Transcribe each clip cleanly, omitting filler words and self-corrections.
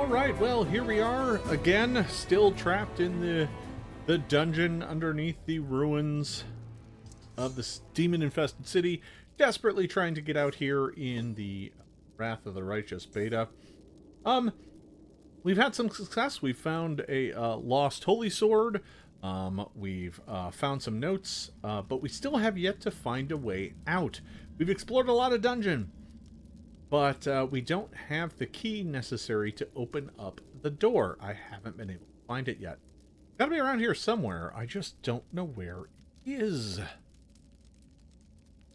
Alright, well, here we are again, still trapped in the dungeon underneath the ruins of this demon-infested city, desperately trying to get out here in the Wrath of the Righteous beta. We've had some success. We've found a lost holy sword. We've found some notes, but we still have yet to find a way out. We've explored a lot of dungeon, but we don't have the key necessary to open up the door. I haven't been able to find it yet. Gotta be around here somewhere. I just don't know where it is.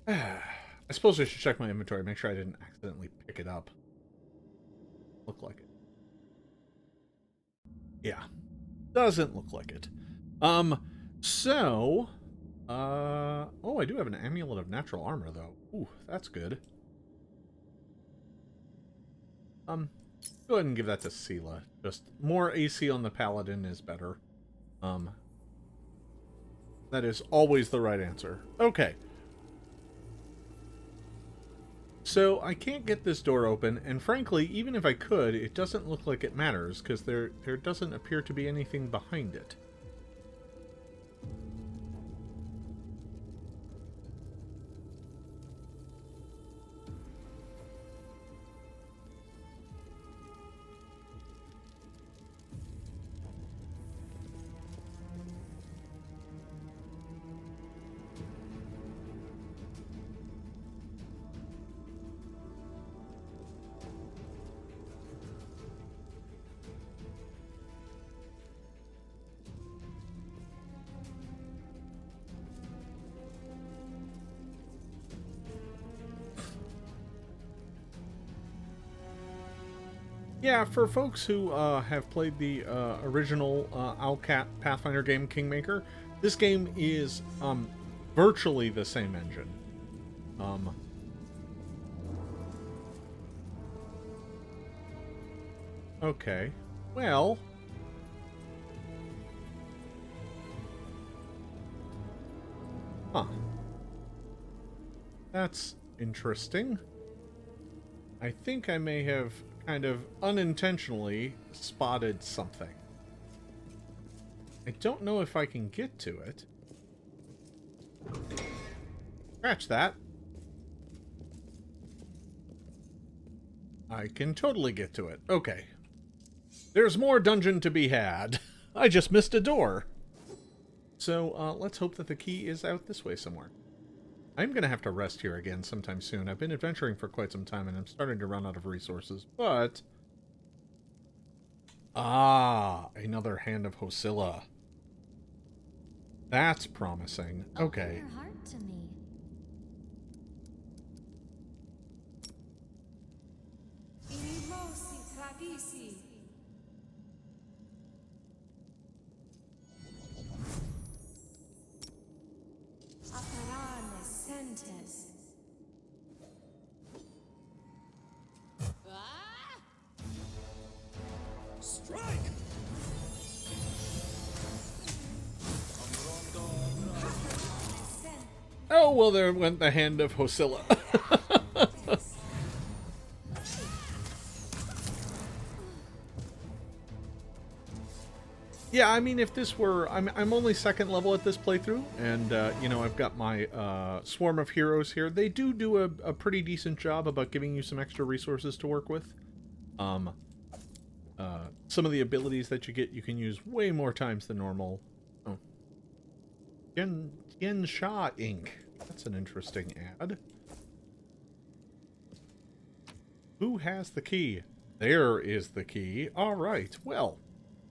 I suppose I should check my inventory, make sure I didn't accidentally pick it up. Look like it. Yeah. Doesn't look like it. Oh, I do have an amulet of natural armor, though. Ooh, that's good. Go ahead and give that to Sela. Just more AC on the paladin is better. That is always the right answer. Okay. So, I can't get this door open, and frankly, even if I could, it doesn't look like it matters, because there doesn't appear to be anything behind it. Yeah, for folks who have played the original Owlcat Pathfinder game, Kingmaker, this game is virtually the same engine. Okay, well... Huh. That's interesting. I think I may have kind of unintentionally spotted something. I don't know if I can get to it. Scratch that. I can totally get to it. Okay. There's more dungeon to be had. I just missed a door. So, let's hope that the key is out this way somewhere. I'm going to have to rest here again sometime soon. I've been adventuring for quite some time, and I'm starting to run out of resources, but... Ah, another hand of Hosilla. That's promising. Okay. Open your heart to me. Strike! Oh, well, there went the hand of Hosilla. Yeah, I mean, if this were... I'm only second level at this playthrough, and, you know, I've got my swarm of heroes here. They do a pretty decent job about giving you some extra resources to work with. Some of the abilities that you get, you can use way more times than normal. Oh. Sha Inc. That's an interesting ad. Who has the key? There is the key. Alright, well...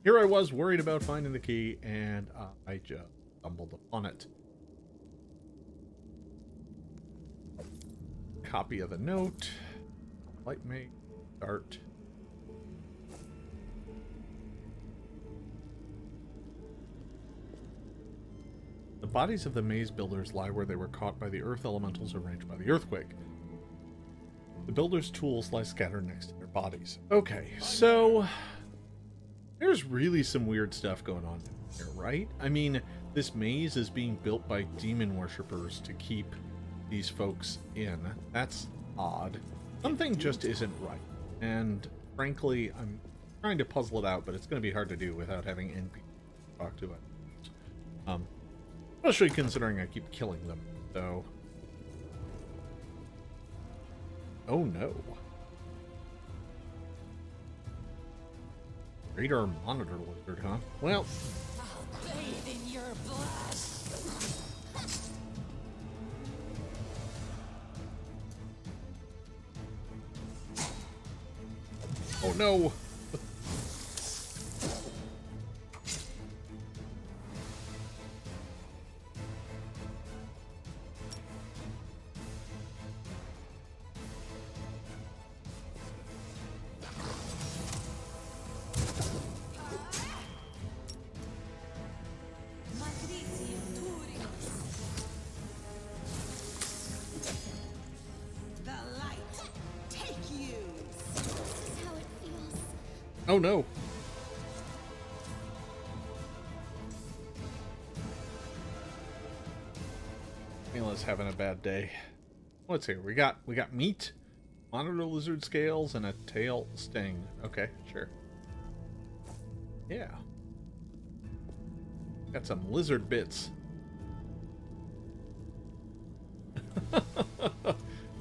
Here I was worried about finding the key, and I just stumbled upon it. Copy of the note. Light make. Start. The bodies of the maze builders lie where they were caught by the earth elementals arranged by the earthquake. The builders' tools lie scattered next to their bodies. Okay, so... There's really some weird stuff going on here, right? I mean, this maze is being built by demon worshippers to keep these folks in. That's odd. Something just isn't right. And frankly, trying to puzzle it out, but it's going to be hard to do without having NPCs to talk to it. Especially considering I keep killing them. So, oh no. Radar monitor lizard, huh? Well, I'll bathe in your blood. oh no. Oh no. Mila's having a bad day. What's here? We got meat, monitor lizard scales, and a tail sting. Okay, sure. Yeah. Got some lizard bits.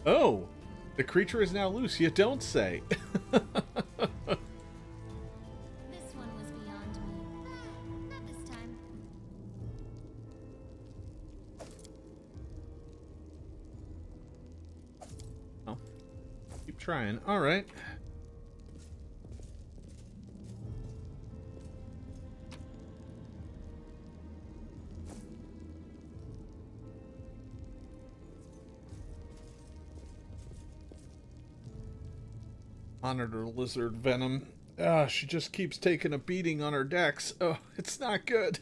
Oh, the creature is now loose. You don't say. Trying. All right. Monitor lizard venom. Ah, she just keeps taking a beating on her decks. Oh, it's not good.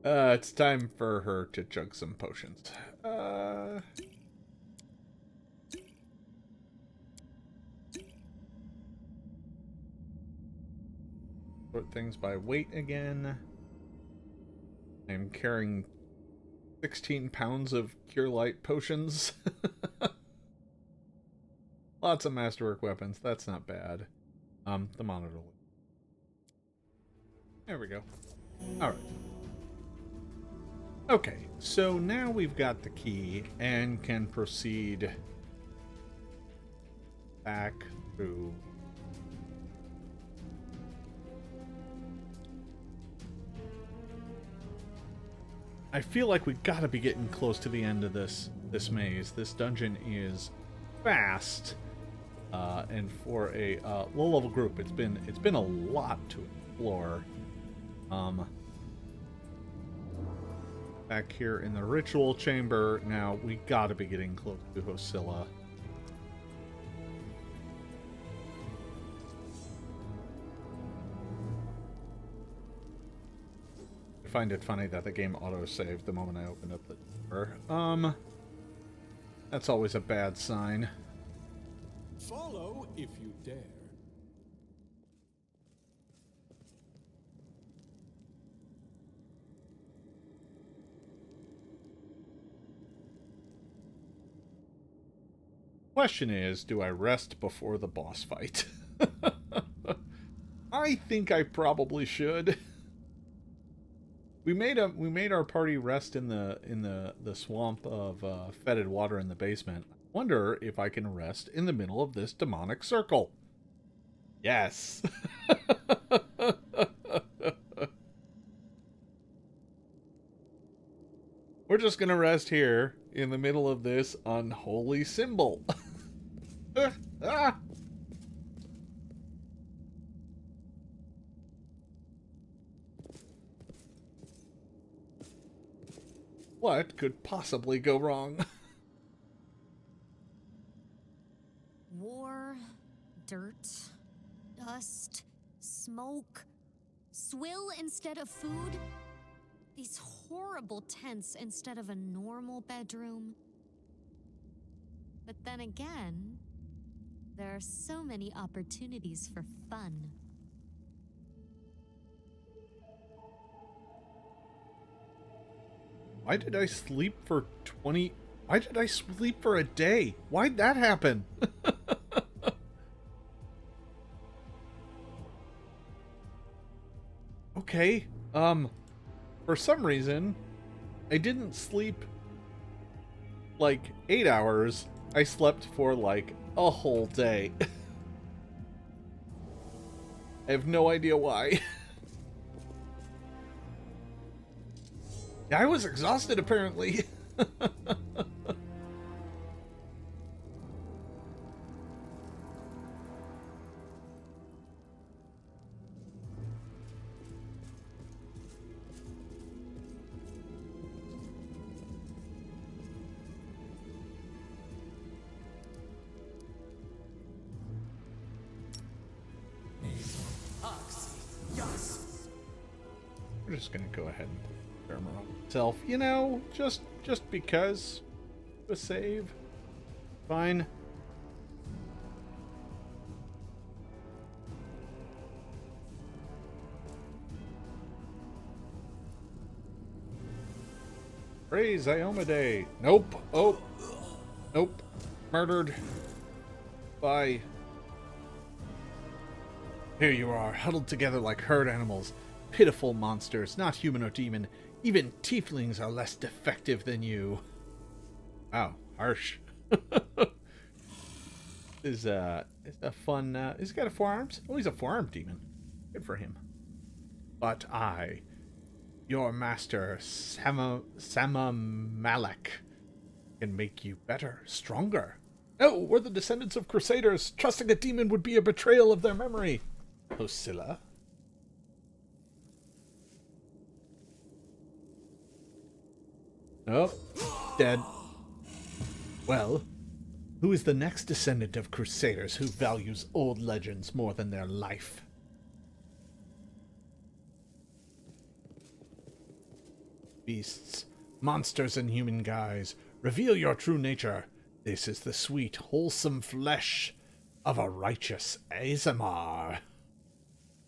It's time for her to chug some potions. Sort things by weight again. I'm carrying 16 pounds of Cure Light potions. Lots of masterwork weapons. That's not bad. The monitor. There we go. Alright. Okay, so now we've got the key and can proceed back through. I feel like we gotta be getting close to the end of this maze. This dungeon is fast, and for a low-level group, it's been a lot to explore. Back here in the ritual chamber, now we gotta be getting close to Hosilla. I find it funny that the game auto-saved the moment I opened up the door. That's always a bad sign. Follow if you dare. Question is, do I rest before the boss fight? I think I probably should. We made our party rest in the swamp of fetid water in the basement. Wonder if I can rest in the middle of this demonic circle. Yes. We're just gonna rest here in the middle of this unholy symbol. Ah! What could possibly go wrong? War, dirt, dust, smoke, swill instead of food, these horrible tents instead of a normal bedroom. But then again, there are so many opportunities for fun. Why did I sleep for Why did I sleep for a day? Why'd that happen? Okay. For some reason, I didn't sleep like 8 hours. I slept for like a whole day. I have no idea why. I was exhausted, apparently. We're just gonna go ahead and armor on itself. You know, just because. A save. Fine. Praise Iomade. Nope. Oh. Nope. Murdered. Bye. Here you are, huddled together like herd animals. Pitiful monsters, not human or demon. Even tieflings are less defective than you. Wow, harsh. Is a fun, he's got a forearms? Oh, he's a forearm demon. Good for him. But I, your master, Malak, can make you better, stronger. No, we're the descendants of crusaders. Trusting a demon would be a betrayal of their memory. Hosilla. Oh, dead. Well, who is the next descendant of crusaders who values old legends more than their life? Beasts, monsters, and human guise, reveal your true nature. This is the sweet, wholesome flesh of a righteous ASMR.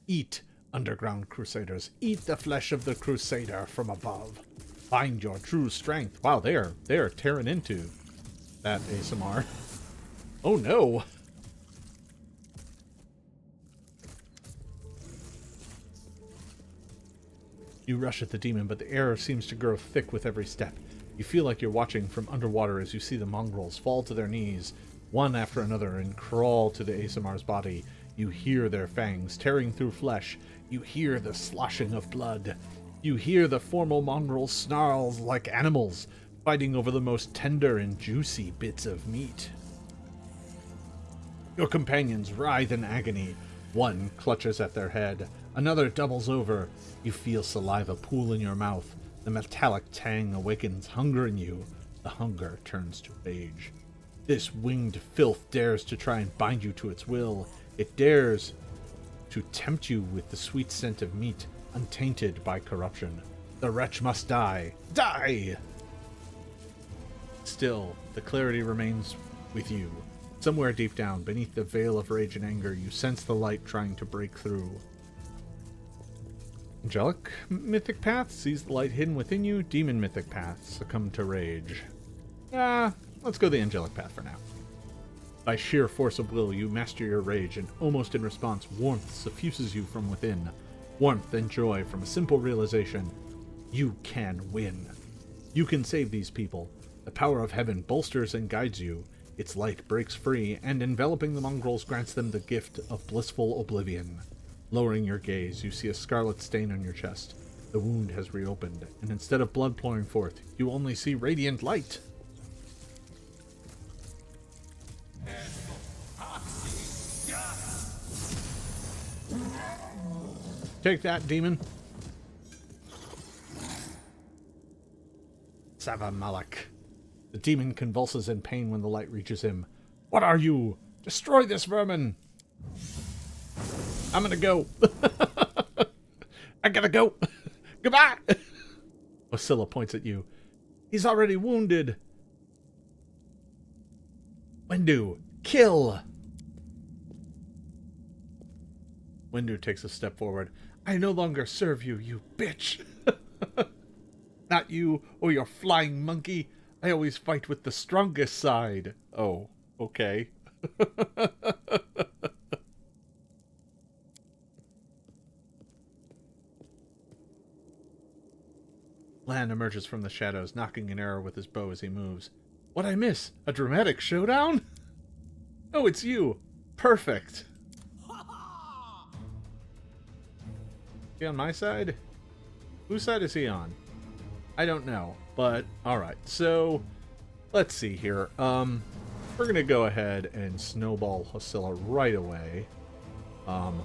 Eat, underground crusaders. Eat the flesh of the crusader from above. Find your true strength. Wow, they are tearing into that ASMR. Oh no. You rush at the demon, but the air seems to grow thick with every step. You feel like you're watching from underwater as you see the mongrels fall to their knees, one after another, and crawl to the ASMR's body. You hear their fangs tearing through flesh. You hear the sloshing of blood. You hear the formal mongrel snarls like animals, fighting over the most tender and juicy bits of meat. Your companions writhe in agony. One clutches at their head. Another doubles over. You feel saliva pool in your mouth. The metallic tang awakens hunger in you. The hunger turns to rage. This winged filth dares to try and bind you to its will. It dares to tempt you with the sweet scent of meat, untainted by corruption. The wretch must die. Die! Still, the clarity remains with you. Somewhere deep down, beneath the veil of rage and anger, you sense the light trying to break through. Angelic mythic path sees the light hidden within you. Demon mythic path succumb to rage. Let's go the angelic path for now. By sheer force of will, you master your rage, and almost in response, warmth suffuses you from within. Warmth and joy from a simple realization. You can win. You can save these people. The power of heaven bolsters and guides you. Its light breaks free, and enveloping the mongrels grants them the gift of blissful oblivion. Lowering your gaze, you see a scarlet stain on your chest. The wound has reopened, and instead of blood pouring forth, you only see radiant light. Take that, demon. Malak. The demon convulses in pain when the light reaches him. What are you? Destroy this vermin! I'm gonna go. I gotta go. Goodbye! Hosilla points at you. He's already wounded. Windu, kill! Windu takes a step forward. I no longer serve you, you bitch! Not you or your flying monkey. I always fight with the strongest side. Oh, okay. Lan emerges from the shadows, knocking an arrow with his bow as he moves. What'd I miss? A dramatic showdown? Oh, it's you. Perfect. Is he on my side? Whose side is he on? I don't know, but alright. So, let's see here. We're going to go ahead and snowball Hosilla right away. No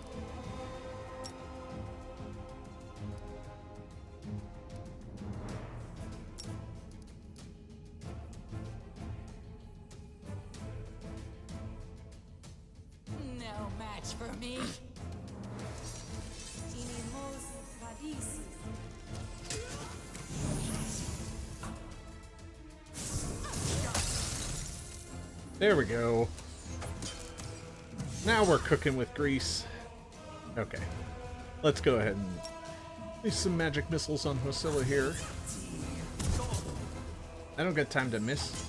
match for me. There we go. Now we're cooking with grease. Okay. Let's go ahead and use some magic missiles on Hosilla here. I don't get time to miss.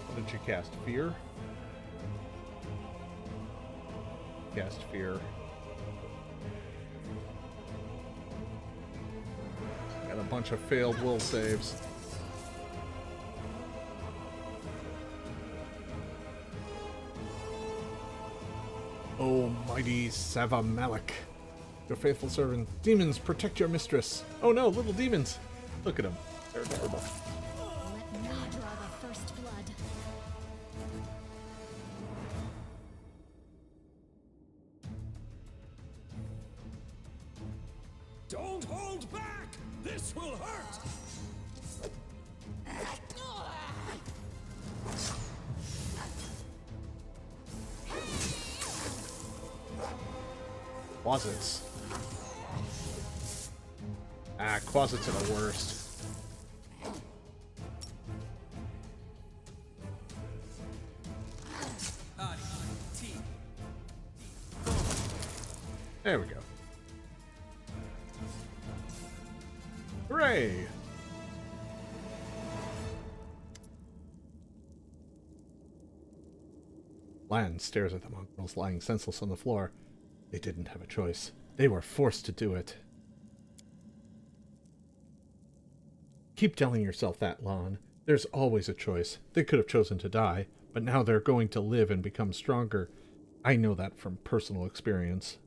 What did you cast? Fear? Cast Fear. Got a bunch of failed will saves. Oh, mighty Savamalik, your faithful servant. Demons, protect your mistress. Oh no, little demons. Look at them. They're adorable. Let me draw the first blood. Don't hold back! This will hurt! Quasits. Ah, Quasits are the worst. There we go. Hooray! Lan stares at the mongrels lying senseless on the floor. They didn't have a choice. They were forced to do it. Keep telling yourself that, Lan. There's always a choice. They could have chosen to die, but now they're going to live and become stronger. I know that from personal experience.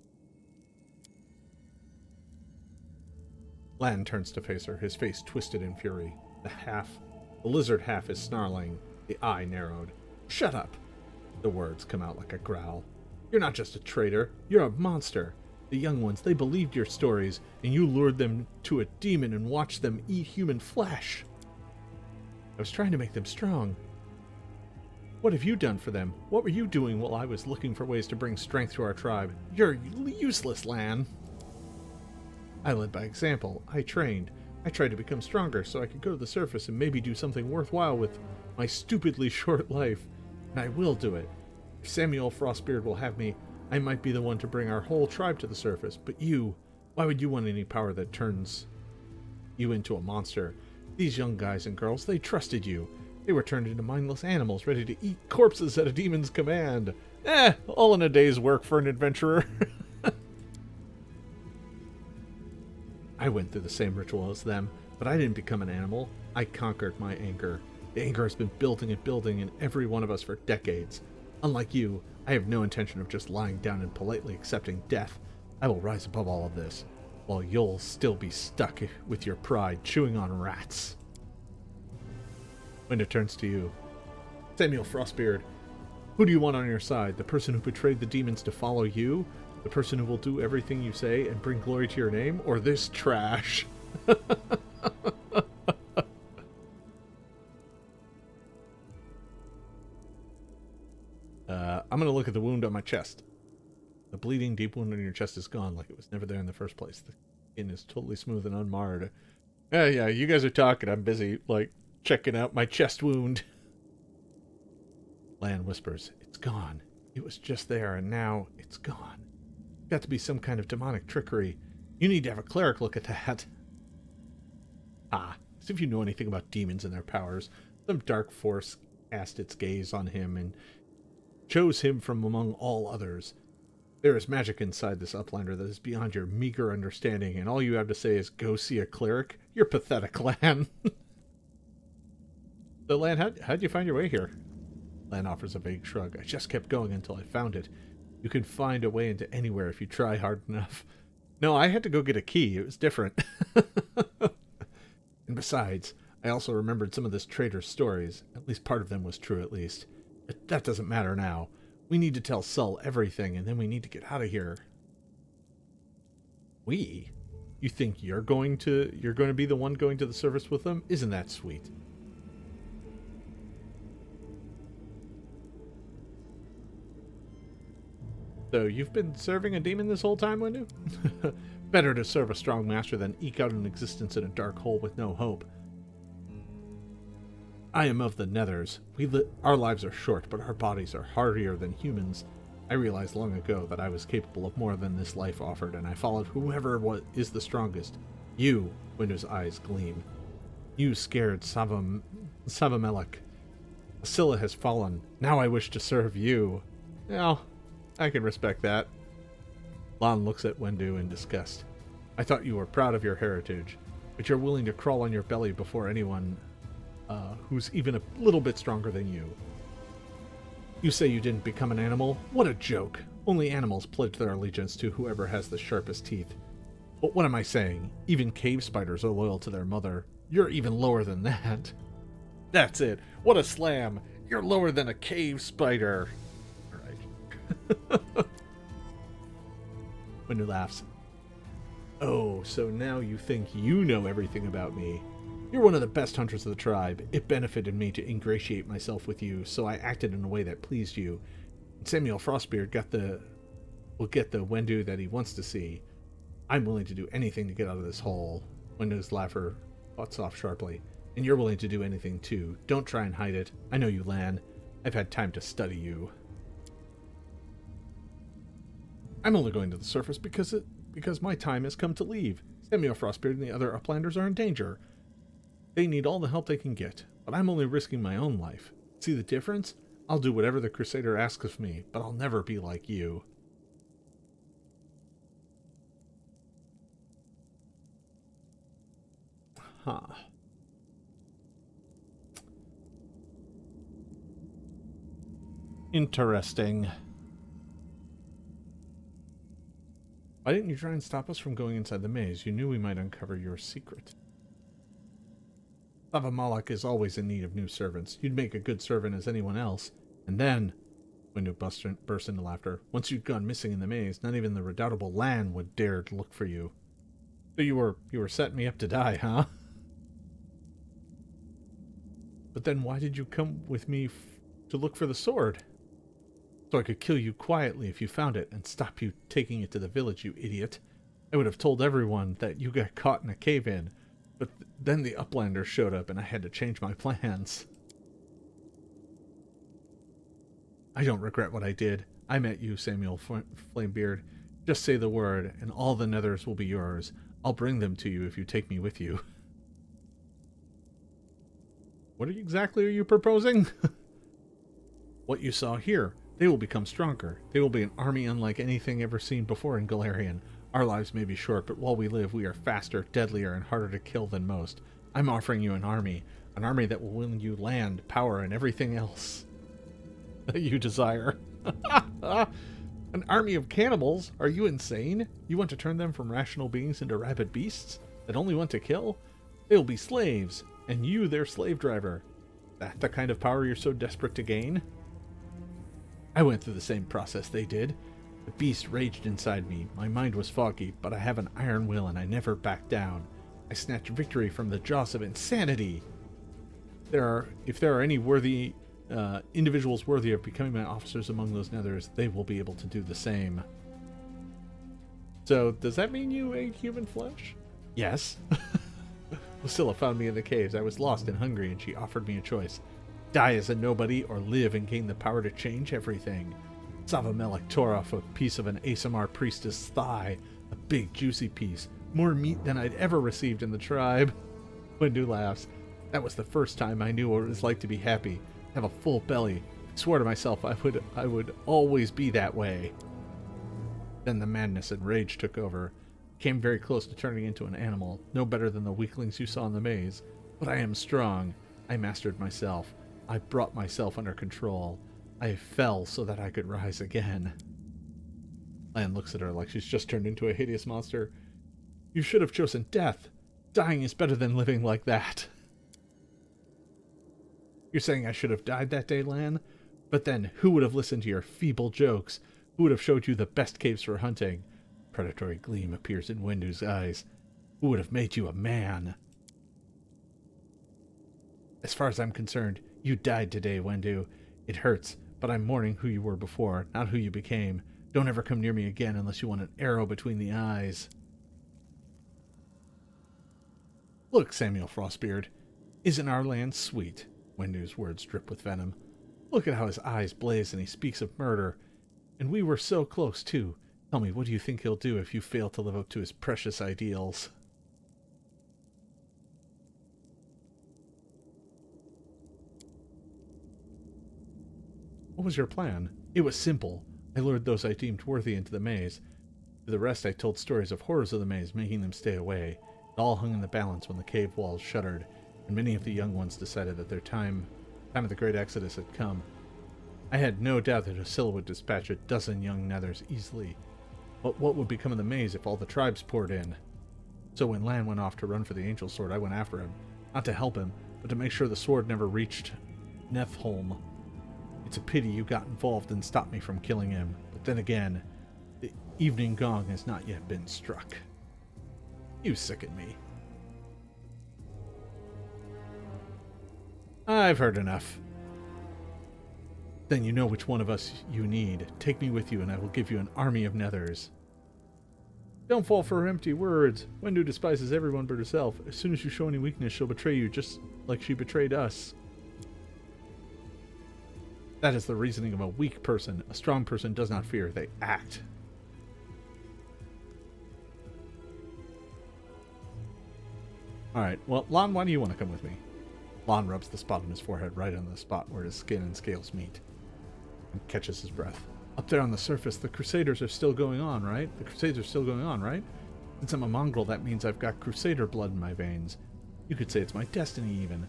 Lan turns to face her, his face twisted in fury. The lizard half is snarling, the eye narrowed. Shut up! The words come out like a growl. You're not just a traitor, you're a monster. The young ones, they believed your stories, and you lured them to a demon and watched them eat human flesh. I was trying to make them strong. What have you done for them? What were you doing while I was looking for ways to bring strength to our tribe? You're useless, Lan. I led by example. I trained. I tried to become stronger so I could go to the surface and maybe do something worthwhile with my stupidly short life. And I will do it. If Samuel Frostbeard will have me, I might be the one to bring our whole tribe to the surface. But you, why would you want any power that turns you into a monster? These young guys and girls, they trusted you. They were turned into mindless animals ready to eat corpses at a demon's command. All in a day's work for an adventurer. I went through the same ritual as them, but I didn't become an animal. I conquered my anger. The anger has been building and building in every one of us for decades. Unlike you, I have no intention of just lying down and politely accepting death. I will rise above all of this, while you'll still be stuck with your pride chewing on rats. When it turns to you, Samuel Frostbeard, who do you want on your side? The person who betrayed the demons to follow you? The person who will do everything you say and bring glory to your name? Or this trash? I'm going to look at the wound on my chest. The bleeding deep wound on your chest is gone, like it was never there in the first place. The skin is totally smooth and unmarred. Yeah, you guys are talking. I'm busy, checking out my chest wound. Lan whispers, it's gone. It was just there, and now it's gone. Got to be some kind of demonic trickery. You need to have a cleric look at that. Ah, as if you know anything about demons and their powers. Some dark force cast its gaze on him and chose him from among all others. There is magic inside this uplander that is beyond your meager understanding, and all you have to say is go see a cleric? You're pathetic, Lan. So, Lan, how'd you find your way here? Lan offers a vague shrug. I just kept going until I found it. You can find a way into anywhere if you try hard enough. No, I had to go get a key. It was different. And besides, I also remembered some of this trader's stories. At least part of them was true, at least. But that doesn't matter now. We need to tell Sull everything, and then we need to get out of here. We? You think you're going to be the one going to the service with them? Isn't that sweet? So, you've been serving a demon this whole time, Windu? Better to serve a strong master than eke out an existence in a dark hole with no hope. I am of the Nethers. Our lives are short, but our bodies are hardier than humans. I realized long ago that I was capable of more than this life offered, and I followed whoever is the strongest. You, Windu's eyes gleam. You scared Savamelech. Hosilla has fallen. Now I wish to serve you. Well, I can respect that. Lan looks at Windu in disgust. I thought you were proud of your heritage, but you're willing to crawl on your belly before anyone who's even a little bit stronger than you. You say you didn't become an animal? What a joke. Only animals pledge their allegiance to whoever has the sharpest teeth. But what am I saying? Even cave spiders are loyal to their mother. You're even lower than that. That's it. What a slam. You're lower than a cave spider. Windu laughs. Oh, so now you think you know everything about me. You're one of the best hunters of the tribe. It benefited me to ingratiate myself with you, so I acted in a way that pleased you. Samuel Frostbeard will get the Windu that he wants to see. I'm willing to do anything to get out of this hole. Windu's laugher butts off sharply. And you're willing to do anything too. Don't try and hide it. I know you, Lan. I've had time to study you. I'm only going to the surface because my time has come to leave. Samuel Frostbeard and the other Uplanders are in danger. They need all the help they can get, but I'm only risking my own life. See the difference? I'll do whatever the Crusader asks of me, but I'll never be like you. Huh. Interesting. Why didn't you try and stop us from going inside the maze? You knew we might uncover your secret. Savamelech is always in need of new servants. You'd make a good servant as anyone else. And then, Windu burst into laughter, once you'd gone missing in the maze, not even the redoubtable Lan would dare to look for you. So you were setting me up to die, huh? But then why did you come with me to look for the sword? So I could kill you quietly if you found it and stop you taking it to the village, you idiot. I would have told everyone that you got caught in a cave-in, but then the Uplanders showed up and I had to change my plans. I don't regret what I did. I met you, Samuel Flamebeard. Just say the word, and all the Nethers will be yours. I'll bring them to you if you take me with you. What exactly are you proposing? What you saw here. They will become stronger. They will be an army unlike anything ever seen before in Galarian. Our lives may be short, but while we live, we are faster, deadlier, and harder to kill than most. I'm offering you an army that will win you land, power, and everything else that you desire. An army of cannibals? Are you insane? You want to turn them from rational beings into rabid beasts that only want to kill? They will be slaves, and you their slave driver. That the kind of power you're so desperate to gain? I went through the same process they did. The beast raged inside me. My mind was foggy, but I have an iron will and I never back down. I snatched victory from the jaws of insanity. If there are any worthy individuals worthy of becoming my officers among those Nethers, they will be able to do the same. So, does that mean you ate human flesh? Yes. Hosilla found me in the caves. I was lost and hungry, and she offered me a choice. Die as a nobody or live and gain the power to change everything. Savamelech tore off a piece of an ASMR priestess' thigh, a big juicy piece, more meat than I'd ever received in the tribe. Windu laughs. That was the first time I knew what it was like to be happy, have a full belly. I swore to myself I would always be that way. Then the madness and rage took over. Came very close to turning into an animal, no better than the weaklings you saw in the maze. But I am strong. I mastered myself. I brought myself under control. I fell so that I could rise again. Lan looks at her like she's just turned into a hideous monster. You should have chosen death. Dying is better than living like that. You're saying I should have died that day, Lan? But then, who would have listened to your feeble jokes? Who would have showed you the best caves for hunting? Predatory gleam appears in Wendu's eyes. Who would have made you a man? As far as I'm concerned, you died today, Wendu. It hurts, but I'm mourning who you were before, not who you became. Don't ever come near me again unless you want an arrow between the eyes. Look, Samuel Frostbeard, isn't our land sweet? Wendu's words drip with venom. Look at how his eyes blaze and he speaks of murder. And we were so close, too. Tell me, what do you think he'll do if you fail to live up to his precious ideals? What was your plan? It was simple. I lured those I deemed worthy into the maze. To the rest I told stories of horrors of the maze, making them stay away. It all hung in the balance when the cave walls shuddered, and many of the young ones decided that their time of the great exodus had come. I had no doubt that Hosilla would dispatch a dozen young nethers easily. But what would become of the maze if all the tribes poured in? So when Lan went off to run for the Angel Sword, I went after him. Not to help him, but to make sure the sword never reached Nethholm. It's a pity you got involved and stopped me from killing him. But then again, the evening gong has not yet been struck. You sicken me. I've heard enough. Then you know which one of us you need. Take me with you and I will give you an army of nethers. Don't fall for her empty words. Wendu despises everyone but herself. As soon as you show any weakness, she'll betray you, just like she betrayed us. That is the reasoning of a weak person. A strong person does not fear, they act. Alright, well, Lan, why do you want to come with me? Lan rubs the spot on his forehead right on the spot where his skin and scales meet. And catches his breath. Up there on the surface, the Crusaders are still going on, right? The Crusades are still going on, right? Since I'm a mongrel, that means I've got Crusader blood in my veins. You could say it's my destiny, even.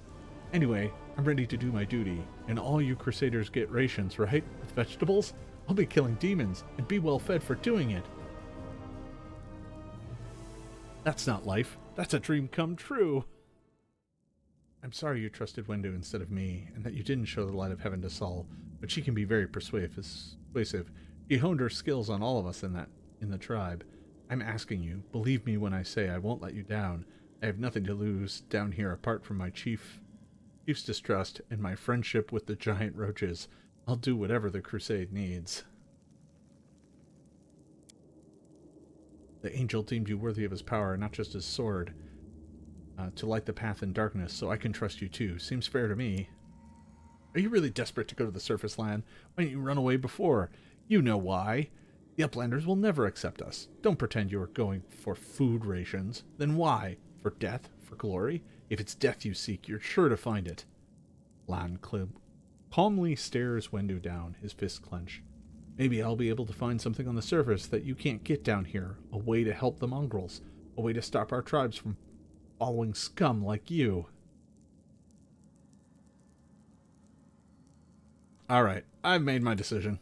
Anyway, I'm ready to do my duty. And all you Crusaders get rations, right? With vegetables? I'll be killing demons, and be well fed for doing it. That's not life. That's a dream come true. I'm sorry you trusted Wendu instead of me, and that you didn't show the light of heaven to Saul, but she can be very persuasive. She honed her skills on all of us in the tribe. I'm asking you, believe me when I say I won't let you down. I have nothing to lose down here apart from my chief's distrust and my friendship with the giant roaches. I'll do whatever the crusade needs. The angel deemed you worthy of his power, not just his sword. To light the path in darkness, so I can trust you too. Seems fair to me. Are you really desperate to go to the surface land? Why didn't you run away before? You know why. The Uplanders will never accept us. Don't pretend you are going for food rations. Then why? For death? For glory? If it's death you seek, you're sure to find it. Lan calmly stares Wendu down, his fists clenched. Maybe I'll be able to find something on the surface that you can't get down here. A way to help the mongrels. A way to stop our tribes from following scum like you. Alright, I've made my decision.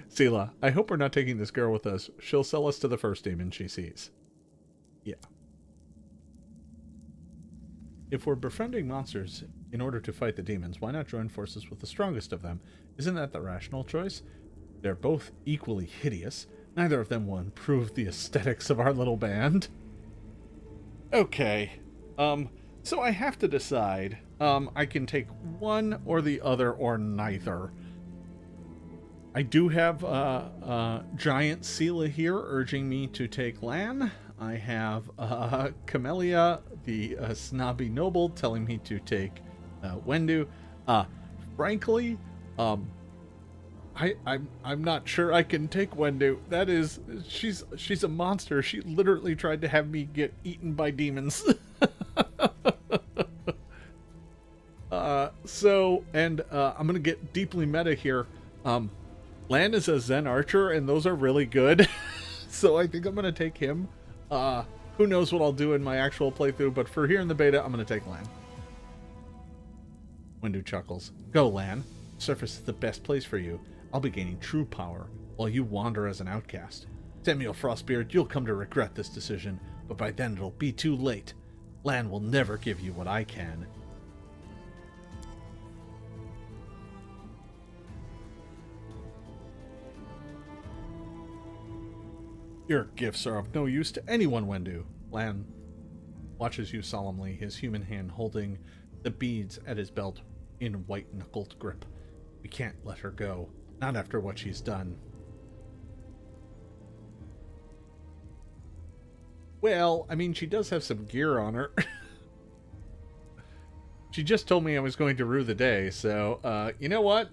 Sela, I hope we're not taking this girl with us. She'll sell us to the first demon she sees. Yeah. If we're befriending monsters in order to fight the demons, why not join forces with the strongest of them? Isn't that the rational choice? They're both equally hideous. Neither of them will improve the aesthetics of our little band. Okay. So I have to decide. I can take one or the other or neither. I do have Giant Sela here urging me to take Lan. I have Camellia, the snobby noble, telling me to take Wendu. Frankly, I'm not sure I can take Wendu. That is, she's a monster. She literally tried to have me get eaten by demons. I'm gonna get deeply meta here. Lan is a Zen archer, and those are really good. So I think I'm going to take him. Who knows what I'll do in my actual playthrough, but for here in the beta, I'm going to take Lan. Wendu chuckles. Go, Lan. Surface is the best place for you. I'll be gaining true power, while you wander as an outcast. Samuel Frostbeard, you'll come to regret this decision, but by then it'll be too late. Lan will never give you what I can. Your gifts are of no use to anyone, Wendu. Lan watches you solemnly, his human hand holding the beads at his belt in white-knuckled grip. We can't let her go. Not after what she's done. Well, I mean, she does have some gear on her. She just told me I was going to rue the day, so, you know what?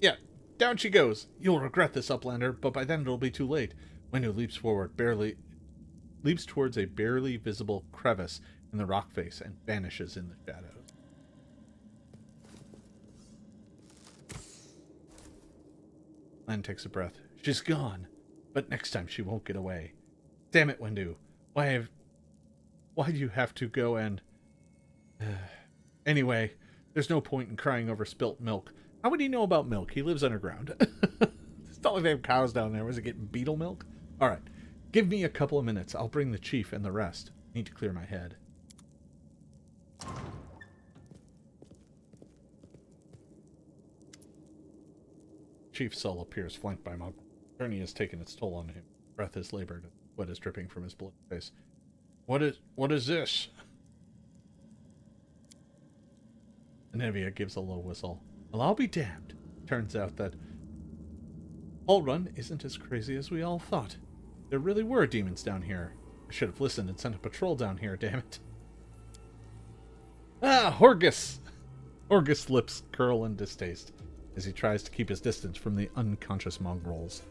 Yeah, down she goes. You'll regret this, Uplander, but by then it'll be too late. Wendu leaps towards a barely visible crevice in the rock face and vanishes in the shadows. Lan takes a breath. She's gone, but next time she won't get away. Damn it, Wendu. Why do you have to go and... Anyway, there's no point in crying over spilt milk. How would he know about milk? He lives underground. It's not like they have cows down there. Was it getting beetle milk? Alright. Give me a couple of minutes. I'll bring the chief and the rest. Need to clear my head. Chief's soul appears flanked by Mog. Journey has taken its toll on him. Breath is labored. Sweat is dripping from his bloody face. What is this? Anevia gives a low whistle. Well, I'll be damned. Turns out that All Run isn't as crazy as we all thought. There really were demons down here. I should have listened and sent a patrol down here, damn it. Ah, Horgus! Horgus' lips curl in distaste as he tries to keep his distance from the unconscious mongrels.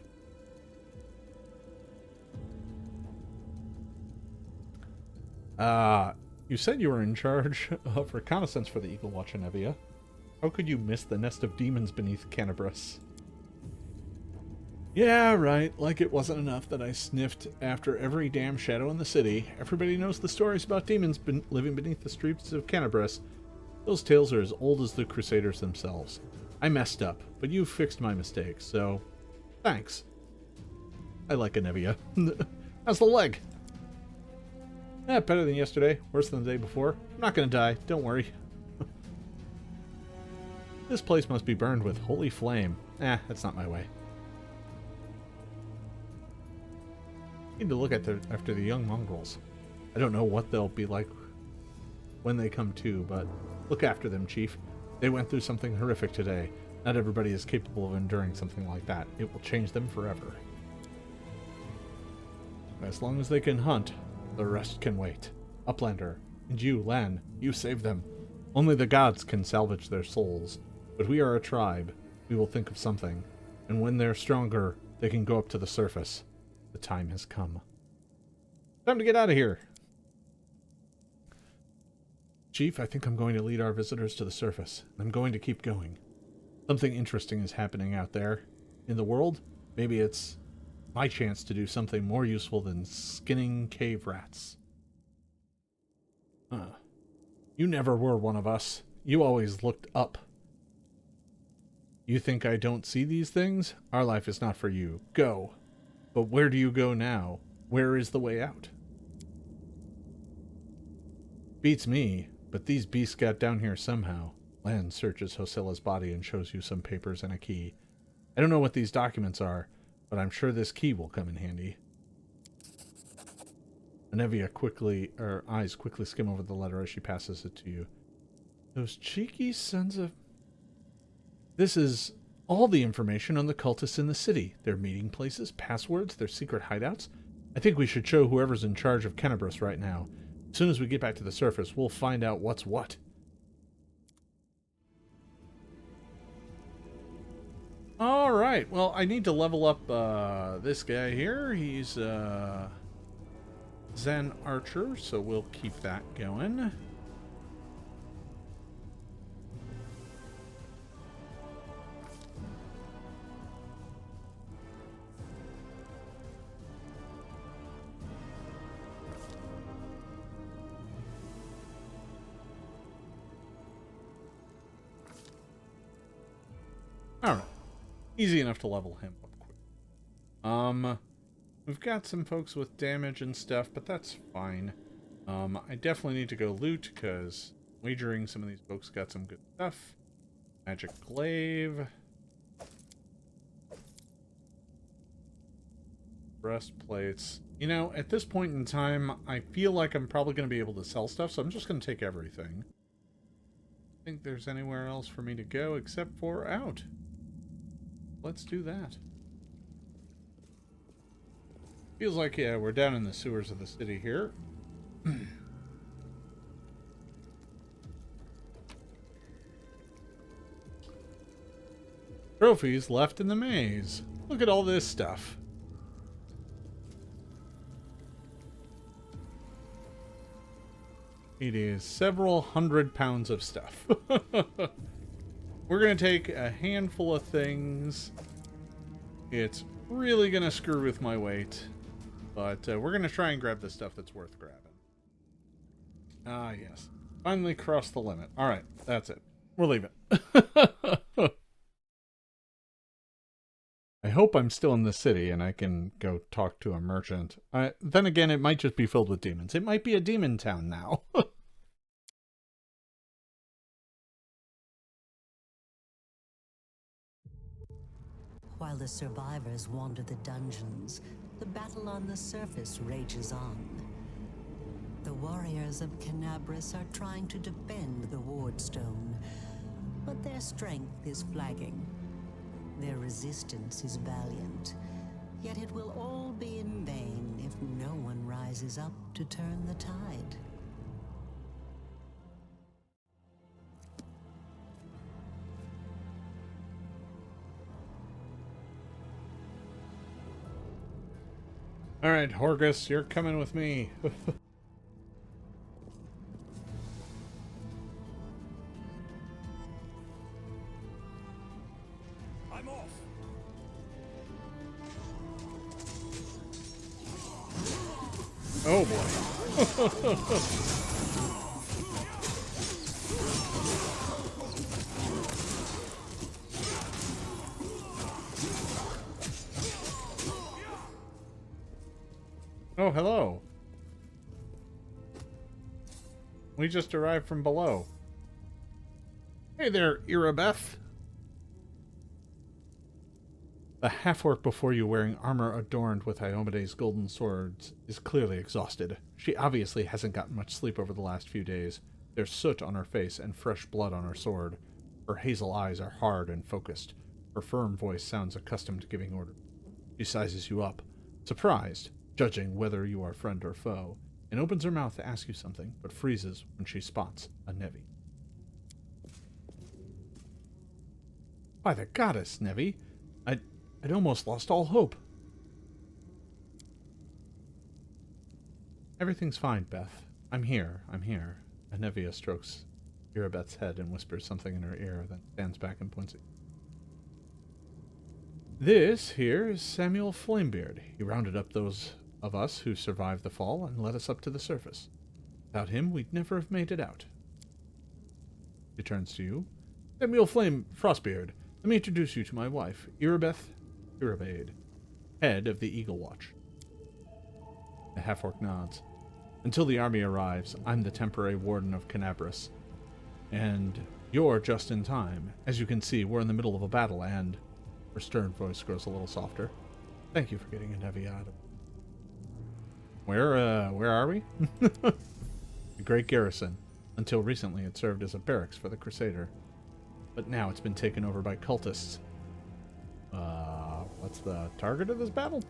You said you were in charge of reconnaissance for the Eagle Watch, Anevia. How could you miss the nest of demons beneath Canabras? Yeah, right. Like it wasn't enough that I sniffed after every damn shadow in the city. Everybody knows the stories about demons living beneath the streets of Canabras. Those tales are as old as the Crusaders themselves. I messed up, but you fixed my mistake, so thanks. I like Anevia. How's the leg? Better than yesterday. Worse than the day before. I'm not gonna die. Don't worry. This place must be burned with holy flame. That's not my way. Need to look at after the young mongrels. I don't know what they'll be like when they come to, but look after them, Chief. They went through something horrific today. Not everybody is capable of enduring something like that. It will change them forever. As long as they can hunt, the rest can wait. Uplander, and you, Lan, you saved them. Only the gods can salvage their souls. But we are a tribe. We will think of something. And when they're stronger, they can go up to the surface. The time has come. Time to get out of here. Chief, I think I'm going to lead our visitors to the surface. I'm going to keep going. Something interesting is happening out there. In the world, maybe it's my chance to do something more useful than skinning cave rats. You never were one of us. You always looked up. You think I don't see these things? Our life is not for you. Go. But where do you go now? Where is the way out? Beats me, but these beasts got down here somehow. Lan searches Hosilla's body and shows you some papers and a key. I don't know what these documents are, but I'm sure this key will come in handy. Anevia eyes quickly skim over the letter as she passes it to you. Those cheeky sons of... This is all the information on the cultists in the city. Their meeting places, passwords, their secret hideouts. I think we should show whoever's in charge of Canabras right now. As soon as we get back to the surface, we'll find out what's what. Alright, well, I need to level up this guy here. He's Zen Archer, so we'll keep that going. Easy enough to level him up quick. We've got some folks with damage and stuff, but that's fine. I definitely need to go loot, because wagering some of these folks got some good stuff. Magic glaive. Breastplates. You know, at this point in time, I feel like I'm probably going to be able to sell stuff, so I'm just going to take everything. I think there's anywhere else for me to go except for out. Let's do that. Feels like, yeah, we're down in the sewers of the city here. Trophies left in the maze. Look at all this stuff. It is several 100 pounds of stuff. We're going to take a handful of things. It's really going to screw with my weight. But we're going to try and grab the stuff that's worth grabbing. Ah, yes. Finally crossed the limit. Alright, that's it. We're leaving. I hope I'm still in the city and I can go talk to a merchant. Then again, it might just be filled with demons. It might be a demon town now. While the survivors wander the dungeons, the battle on the surface rages on. The warriors of Canabras are trying to defend the Wardstone, but their strength is flagging. Their resistance is valiant, yet it will all be in vain if no one rises up to turn the tide. Alright, Horgus, you're coming with me. I'm off. Oh boy. Oh, hello. We just arrived from below. Hey there, Irabeth. The half-orc before you wearing armor adorned with Iomede's golden swords is clearly exhausted. She obviously hasn't gotten much sleep over the last few days. There's soot on her face and fresh blood on her sword. Her hazel eyes are hard and focused. Her firm voice sounds accustomed to giving orders. She sizes you up, surprised, judging whether you are friend or foe, and opens her mouth to ask you something, but freezes when she spots a Nevi. By the goddess, Nevi! I'd almost lost all hope. Everything's fine, Beth. I'm here. Anevia strokes Irabeth's head and whispers something in her ear, then stands back and points at you. This here is Samuel Flamebeard. He rounded up those of us who survived the fall and led us up to the surface. Without him, we'd never have made it out. He turns to you. Samuel Frostbeard, let me introduce you to my wife, Irabeth Irabade, head of the Eagle Watch. The half-orc nods. Until the army arrives, I'm the temporary warden of Canabras. And you're just in time. As you can see, we're in the middle of a battle, and... Her stern voice grows a little softer. Thank you for getting a Nevi out of... Where are we? A great garrison. Until recently, it served as a barracks for the Crusader. But now it's been taken over by cultists. What's the target of this battle?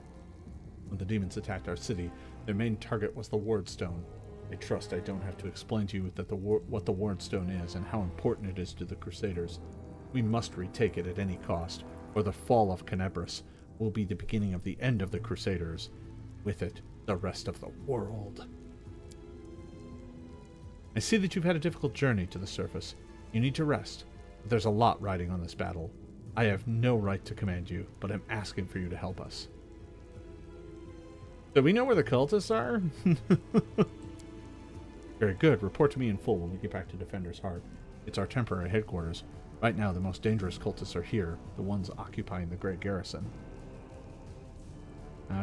When the demons attacked our city, their main target was the Wardstone. I trust I don't have to explain to you that what the Wardstone is and how important it is to the Crusaders. We must retake it at any cost, or the fall of Canabras will be the beginning of the end of the Crusaders. With it, the rest of the world. I see that you've had a difficult journey to the surface. You need to rest. But there's a lot riding on this battle. I have no right to command you, but I'm asking for you to help us. Do we know where the cultists are? Very good. Report to me in full when we get back to Defender's Heart. It's our temporary headquarters. Right now, the most dangerous cultists are here, the ones occupying the Great Garrison.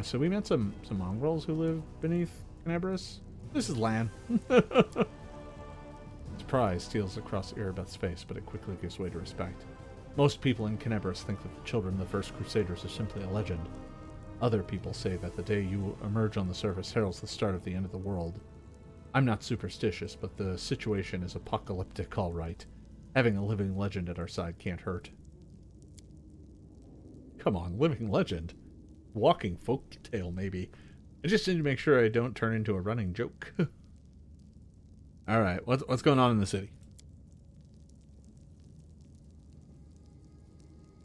So we met some mongrels who live beneath Canabris. This is Lan. Surprise steals across Erebeth's face, but it quickly gives way to respect. Most people in Canabris think that the children of the First Crusaders are simply a legend. Other people say that the day you emerge on the surface heralds the start of the end of the world. I'm not superstitious, but the situation is apocalyptic, all right. Having a living legend at our side can't hurt. Come on, living legend. Walking folk tale, maybe. I just need to make sure I don't turn into a running joke. Alright, what's going on in the city?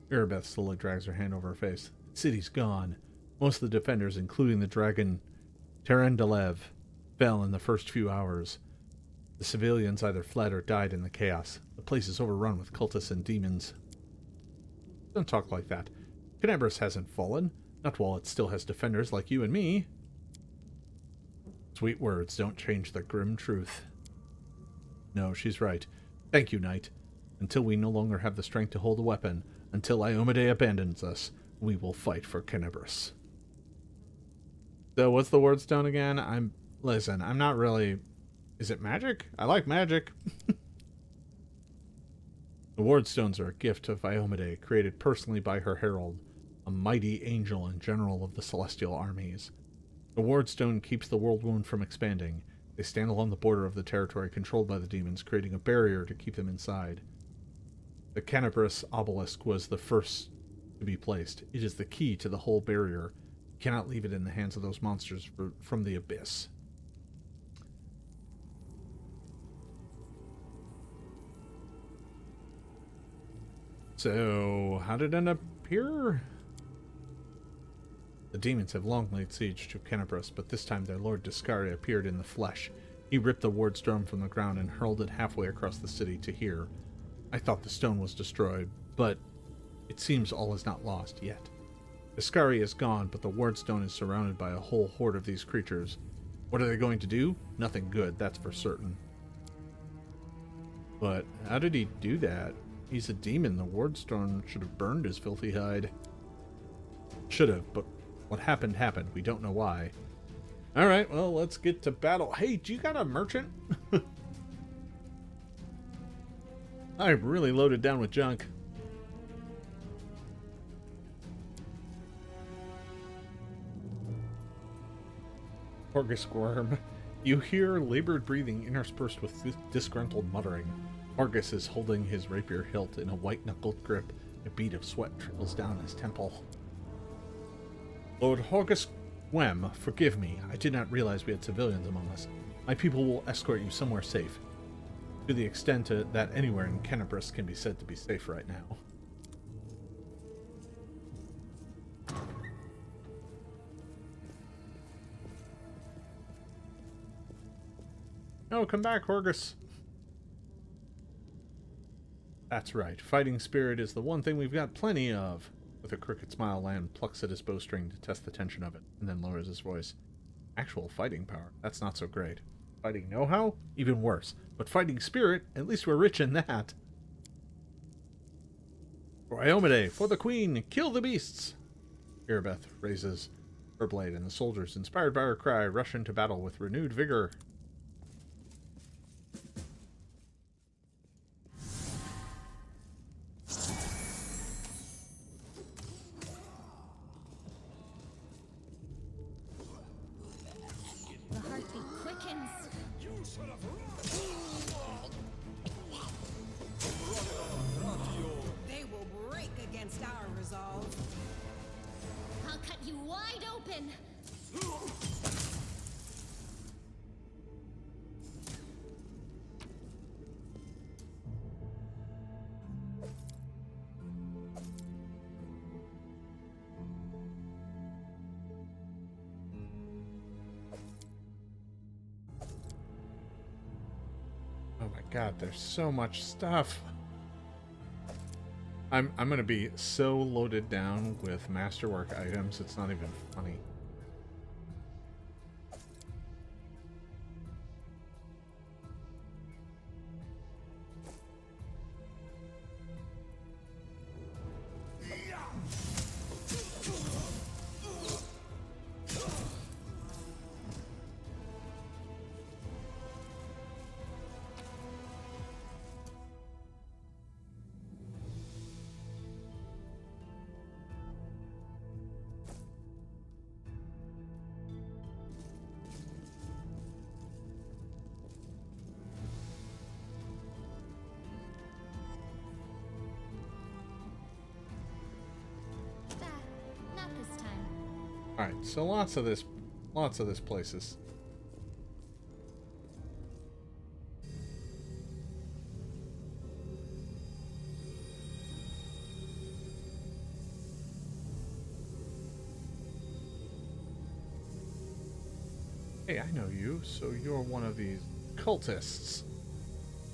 Erebeth slowly drags her hand over her face. The city's gone. Most of the defenders, including the dragon Terendelev, fell in the first few hours. The civilians either fled or died in the chaos. The place is overrun with cultists and demons. Don't talk like that. Canabris hasn't fallen. Not while it still has defenders like you and me. Sweet words don't change the grim truth. No, she's right. Thank you, Knight. Until we no longer have the strength to hold a weapon, until Iomade abandons us, we will fight for Canabris. So, what's the word stone again? Listen, I'm not really... Is it magic? I like magic. The ward stones are a gift of Iomade, created personally by her herald, a mighty angel and general of the celestial armies. The ward stone keeps the world wound from expanding. They stand along the border of the territory controlled by the demons, creating a barrier to keep them inside. The Canabris obelisk was the first to be placed. It is the key to the whole barrier. You cannot leave it in the hands of those monsters from the abyss. So, how did it end up here? The demons have long laid siege to Canabris, but this time their lord Discari appeared in the flesh. He ripped the ward stone from the ground and hurled it halfway across the city to here. I thought the stone was destroyed, but it seems all is not lost yet. Discari is gone, but the ward stone is surrounded by a whole horde of these creatures. What are they going to do? Nothing good, that's for certain. But how did he do that? He's a demon. The ward stone should have burned his filthy hide. Should have, but what happened happened. We don't know why. Alright, well, let's get to battle. Hey, do you got a merchant? I'm really loaded down with junk. Horgus Worm. You hear labored breathing interspersed with disgruntled muttering. Horgus is holding his rapier hilt in a white-knuckled grip. A bead of sweat trickles down his temple. Lord Horgus Wem, forgive me. I did not realize we had civilians among us. My people will escort you somewhere safe. To the extent that anywhere in Canabris can be said to be safe right now. Oh, come back, Horgus. That's right. Fighting spirit is the one thing we've got plenty of. With a crooked smile, Lan plucks at his bowstring to test the tension of it, and then lowers his voice. Actual fighting power. That's not so great. Fighting know-how? Even worse. But fighting spirit? At least we're rich in that. For Iomade, for the queen, kill the beasts! Erebeth raises her blade, and the soldiers, inspired by her cry, rush into battle with renewed vigor. The heartbeat quickens. You should have run! They will break against our resolve. I'll cut you wide open. Oh my god, there's so much stuff. I'm gonna be so loaded down with masterwork items, it's not even funny. Alright, so lots of this places. Hey, I know you, so you're one of these cultists.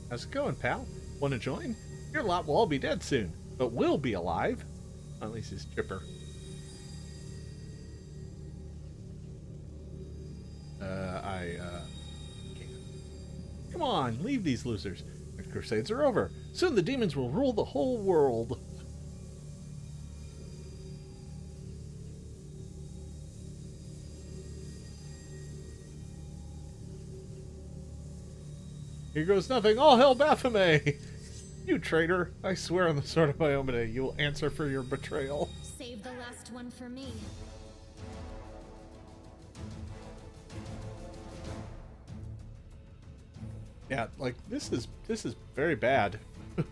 How's it going, pal? Want to join? Your lot will all be dead soon, but we'll be alive. At least he's chipper. Can't. Come on, leave these losers. The crusades are over. Soon the demons will rule the whole world. Here goes nothing. All hell Baphomet! You traitor! I swear on the sword of Iomade, you will answer for your betrayal. Save the last one for me. Yeah, like this is very bad. Go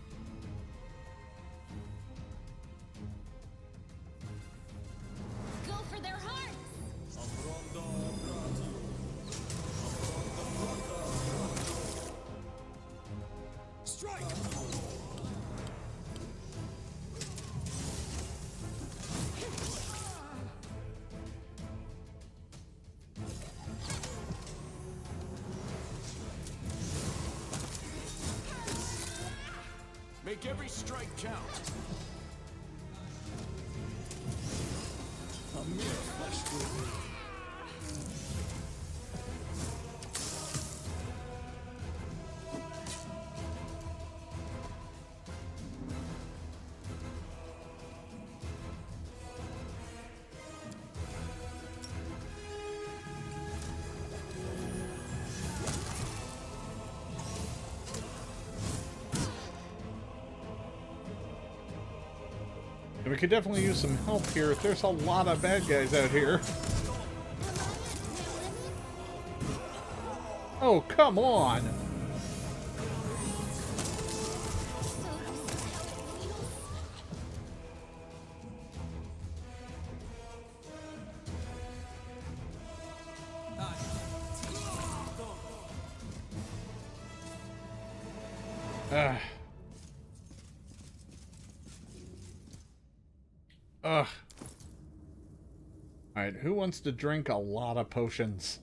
for their hearts! Strike! Make every strike count. A mere flesh wound. And we could definitely use some help here. There's a lot of bad guys out here. Oh, come on! Ugh. Alright, who wants to drink a lot of potions?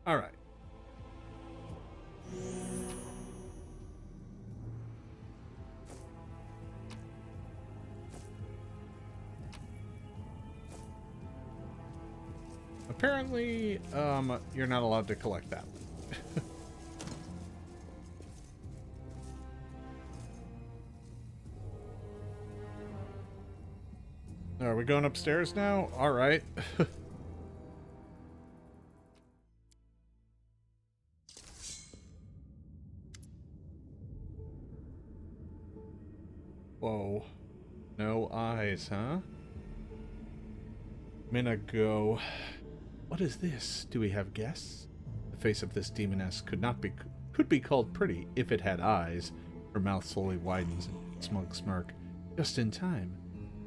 Alright. Apparently, you're not allowed to collect that. Are we going upstairs now? All right. Whoa. No eyes, huh? Minago. What is this? Do we have guests? The face of this demoness could be called pretty if it had eyes. Her mouth slowly widens in a smug smirk. Just in time.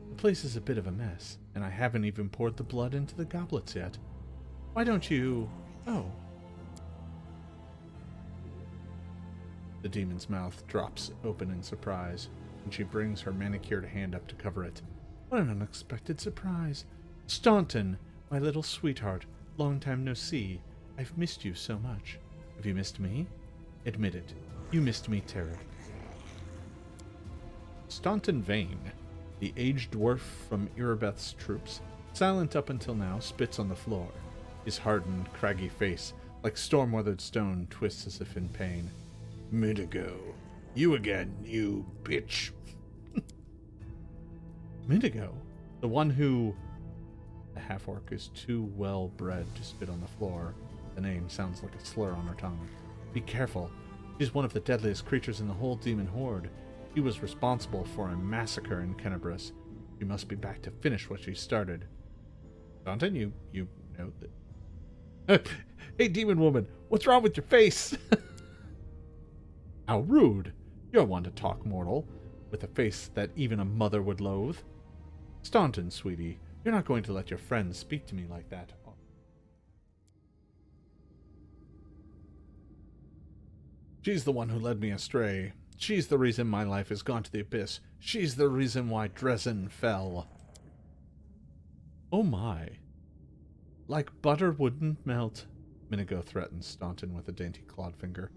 The place is a bit of a mess, and I haven't even poured the blood into the goblets yet. Why don't you... Oh. The demon's mouth drops open in surprise, and she brings her manicured hand up to cover it. What an unexpected surprise. Staunton, my little sweetheart, long time no see. I've missed you so much. Have you missed me? Admit it. You missed me terribly. Staunton Vane, the aged dwarf from Irabeth's troops, silent up until now, spits on the floor. His hardened, craggy face, like storm-weathered stone, twists as if in pain. Midigo, you again, you bitch. Midigo? The one who... The half-orc is too well-bred to spit on the floor. The name sounds like a slur on her tongue. Be careful. She's one of the deadliest creatures in the whole demon horde. She was responsible for a massacre in Kenabris. She must be back to finish what she started. Staunton, you know that. Hey, demon woman, what's wrong with your face? How rude. You're one to talk, mortal, with a face that even a mother would loathe. Staunton, sweetie, you're not going to let your friends speak to me like that. She's the one who led me astray. She's the reason my life has gone to the abyss. She's the reason why Dresden fell. Oh my. Like butter wouldn't melt, Minigo threatened Staunton with a dainty clawed finger.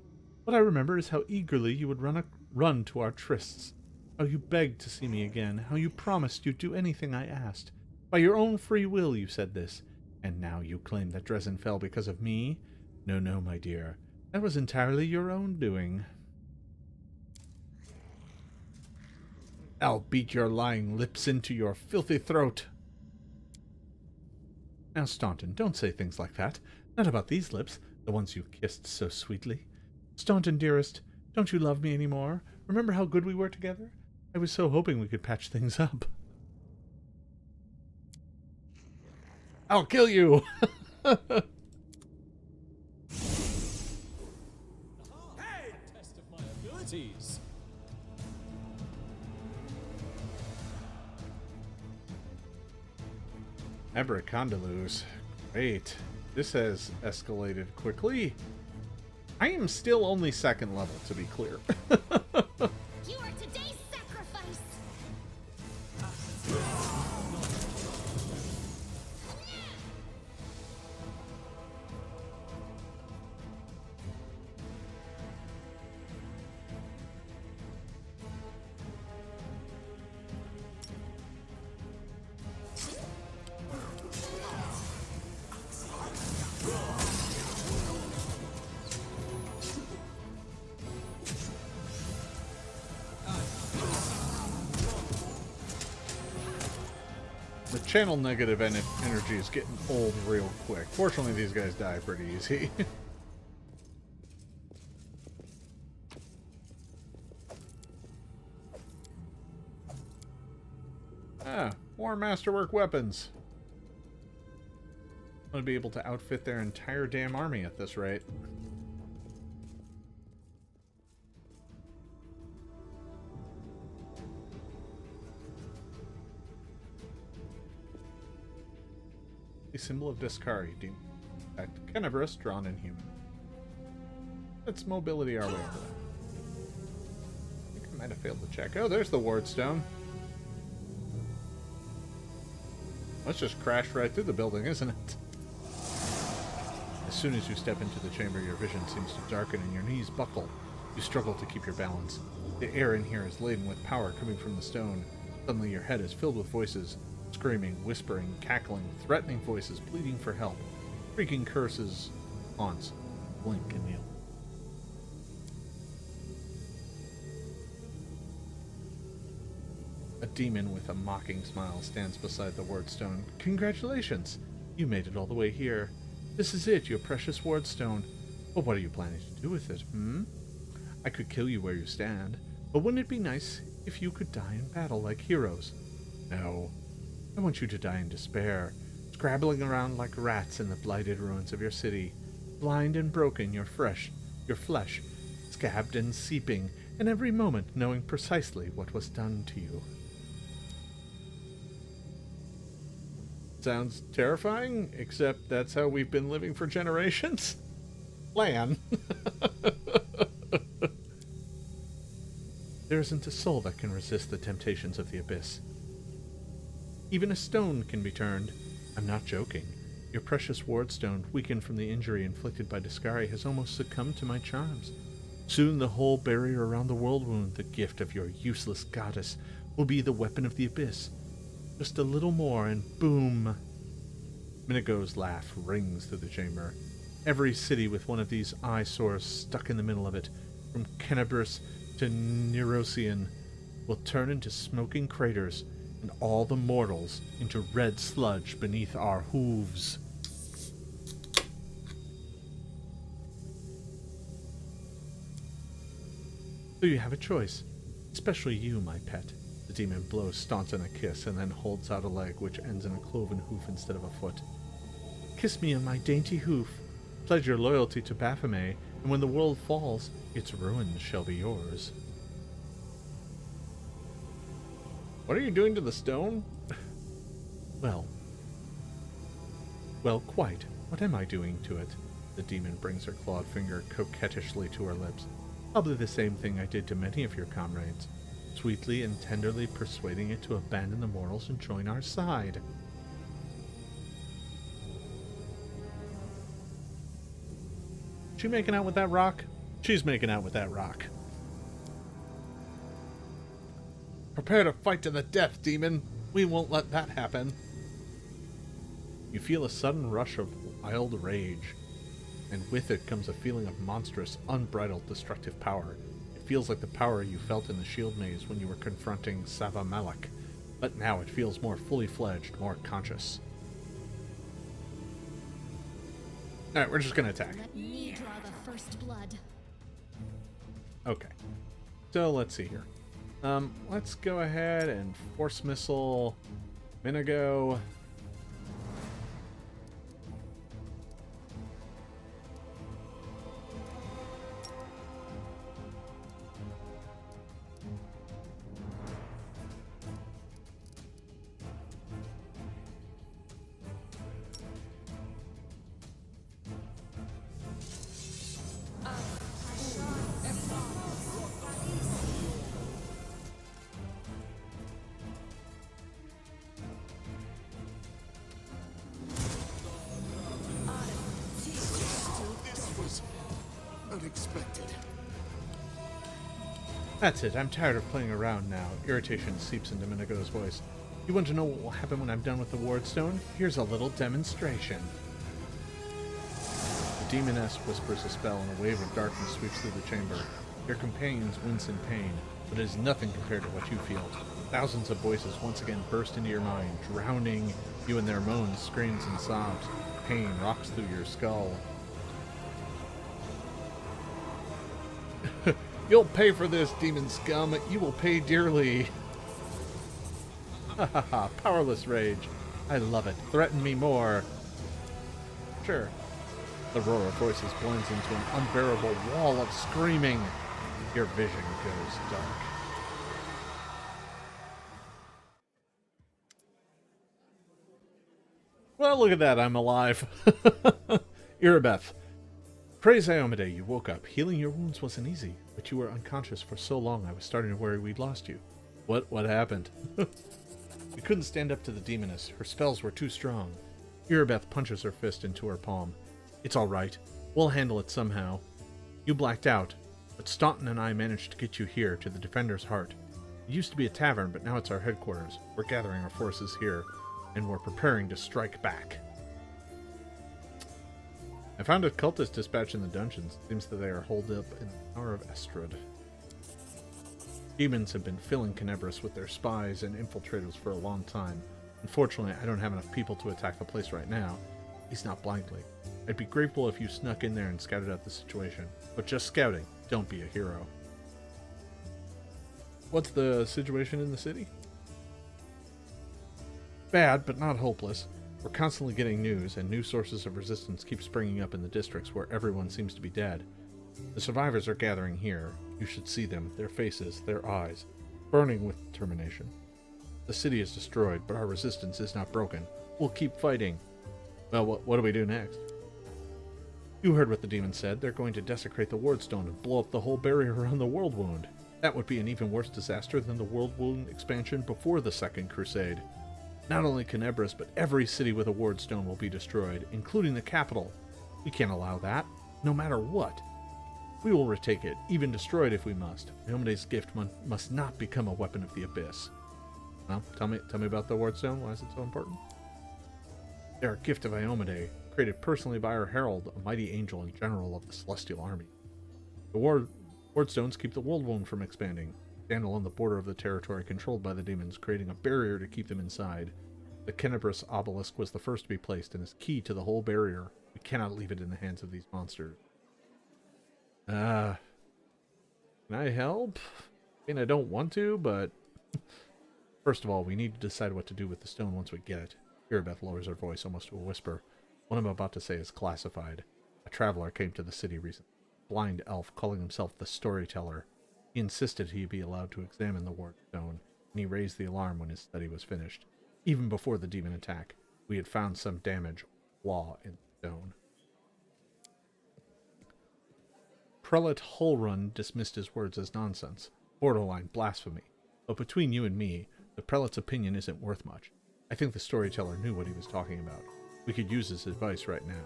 What I remember is how eagerly you would run to our trysts. How you begged to see me again. How you promised you'd do anything I asked. By your own free will you said this. And now you claim that Dresden fell because of me? No, no, my dear. That was entirely your own doing. I'll beat your lying lips into your filthy throat. Now, Staunton, don't say things like that. Not about these lips, the ones you kissed so sweetly. Staunton, dearest, don't you love me anymore? Remember how good we were together? I was so hoping we could patch things up. I'll kill you! Hey! Test of my abilities. Abracondalus. Great. This has escalated quickly. I am still only second level, to be clear. You are today's sacrifice! The channel negative energy is getting old real quick. Fortunately, these guys die pretty easy. More masterwork weapons. I'm going to be able to outfit their entire damn army at this rate. The symbol of Discari, deemed carnivorous, drawn in human. Let's mobility our way over there. I think I might have failed to check. Oh, there's the ward stone. Let's just crash right through the building, isn't it? As soon as you step into the chamber, your vision seems to darken and your knees buckle. You struggle to keep your balance. The air in here is laden with power coming from the stone. Suddenly your head is filled with voices. Screaming, whispering, cackling, threatening voices, pleading for help. Shrieking curses, taunts, blink and kneel. A demon with a mocking smile stands beside the wardstone. Congratulations! You made it all the way here. This is it, your precious wardstone. But what are you planning to do with it, I could kill you where you stand, but wouldn't it be nice if you could die in battle like heroes? No. I want you to die in despair, scrabbling around like rats in the blighted ruins of your city, blind and broken, your flesh, scabbed and seeping, and every moment knowing precisely what was done to you. Sounds terrifying, except that's how we've been living for generations. Lan. There isn't a soul that can resist the temptations of the abyss. Even a stone can be turned. I'm not joking. Your precious wardstone, weakened from the injury inflicted by Discari, has almost succumbed to my charms. Soon the whole barrier around the world wound, the gift of your useless goddess, will be the weapon of the abyss. Just a little more and boom! Minigo's laugh rings through the chamber. Every city with one of these eyesores stuck in the middle of it, from Canabris to Neurosian, will turn into smoking craters, and all the mortals into red sludge beneath our hooves. So you have a choice, especially you, my pet. The demon blows Staunton a kiss and then holds out a leg which ends in a cloven hoof instead of a foot. Kiss me on my dainty hoof. Pledge your loyalty to Baphomet, and when the world falls, its ruins shall be yours. What are you doing to the stone? Well, quite. What am I doing to it? The demon brings her clawed finger coquettishly to her lips. Probably the same thing I did to many of your comrades. Sweetly and tenderly persuading it to abandon the mortals and join our side. She making out with that rock? She's making out with that rock. Prepare to fight to the death, demon. We won't let that happen. You feel a sudden rush of wild rage, and with it comes a feeling of monstrous, unbridled, destructive power. It feels like the power you felt in the shield maze when you were confronting Sava Malak, but now it feels more fully fledged, more conscious. Alright, we're just gonna attack. Let me draw the first blood. Okay. So let's see here. Let's go ahead and force missile Minago. Unexpected. That's it. I'm tired of playing around now. Irritation seeps into Minago's voice. You want to know what will happen when I'm done with the Wardstone? Here's a little demonstration. The demoness whispers a spell and a wave of darkness sweeps through the chamber. Your companions wince in pain, but it is nothing compared to what you feel. Thousands of voices once again burst into your mind, drowning you in their moans, screams, and sobs. Pain rocks through your skull. You'll pay for this, demon scum. You will pay dearly. Ha ha ha. Powerless rage. I love it. Threaten me more. Sure. The roar of voices blends into an unbearable wall of screaming. Your vision goes dark. Well, look at that. I'm alive. Irabeth. Praise Iomade, you woke up. Healing your wounds wasn't easy, but you were unconscious for so long I was starting to worry we'd lost you. What happened? We couldn't stand up to the demoness. Her spells were too strong. Irabeth punches her fist into her palm. It's all right. We'll handle it somehow. You blacked out, but Staunton and I managed to get you here, to the Defender's Heart. It used to be a tavern, but now it's our headquarters. We're gathering our forces here, and we're preparing to strike back. I found a cultist dispatch in the dungeons. It seems that they are holed up in the Tower of Estrad. Demons have been filling Tenebris with their spies and infiltrators for a long time. Unfortunately, I don't have enough people to attack the place right now, at least not blindly. I'd be grateful if you snuck in there and scouted out the situation. But just scouting, don't be a hero. What's the situation in the city? Bad, but not hopeless. We're constantly getting news, and new sources of resistance keep springing up in the districts where everyone seems to be dead. The survivors are gathering here. You should see them, their faces, their eyes, burning with determination. The city is destroyed, but our resistance is not broken. We'll keep fighting. Well, what do we do next? You heard what the demon said. They're going to desecrate the Wardstone and blow up the whole barrier around the World Wound. That would be an even worse disaster than the World Wound expansion before the Second Crusade. Not only Tenebris, but every city with a Wardstone will be destroyed, including the capital. We can't allow that, no matter what. We will retake it, even destroy it if we must. Iomede's gift must not become a weapon of the Abyss. Well, tell me about the Wardstone. Why is it so important? They're a gift of Iomede, created personally by our herald, a mighty angel and general of the Celestial Army. The Wardstones keep the World Wound from expanding. Stand along the border of the territory controlled by the demons, creating a barrier to keep them inside. The Tenebris obelisk was the first to be placed and is key to the whole barrier. We cannot leave it in the hands of these monsters. Can I help? I mean, I don't want to, but... First of all, we need to decide what to do with the stone once we get it. Irabeth lowers her voice almost to a whisper. What I'm about to say is classified. A traveler came to the city recently. A blind elf calling himself the Storyteller. He insisted he be allowed to examine the Wardstone, and he raised the alarm when his study was finished. Even before the demon attack, we had found some damage flaw in the stone. Prelate Hullrun dismissed his words as nonsense, borderline blasphemy. But between you and me, the prelate's opinion isn't worth much. I think the storyteller knew what he was talking about. We could use his advice right now.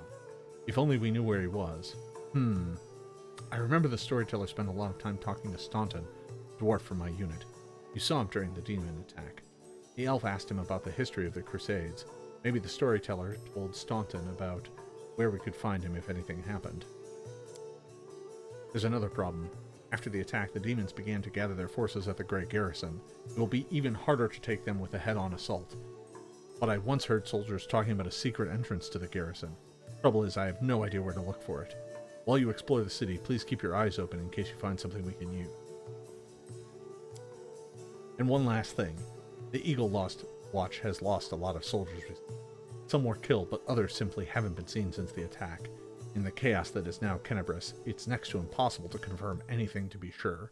If only we knew where he was. I remember the storyteller spent a lot of time talking to Staunton, dwarf from my unit. You saw him during the demon attack. The elf asked him about the history of the Crusades. Maybe the storyteller told Staunton about where we could find him if anything happened. There's another problem. After the attack, the demons began to gather their forces at the Great Garrison. It will be even harder to take them with a head-on assault. But I once heard soldiers talking about a secret entrance to the garrison. Trouble is, I have no idea where to look for it. While you explore the city, please keep your eyes open in case you find something we can use. And one last thing. The Eagle Watch has lost a lot of soldiers. Some were killed, but others simply haven't been seen since the attack. In the chaos that is now Kenabris, it's next to impossible to confirm anything to be sure.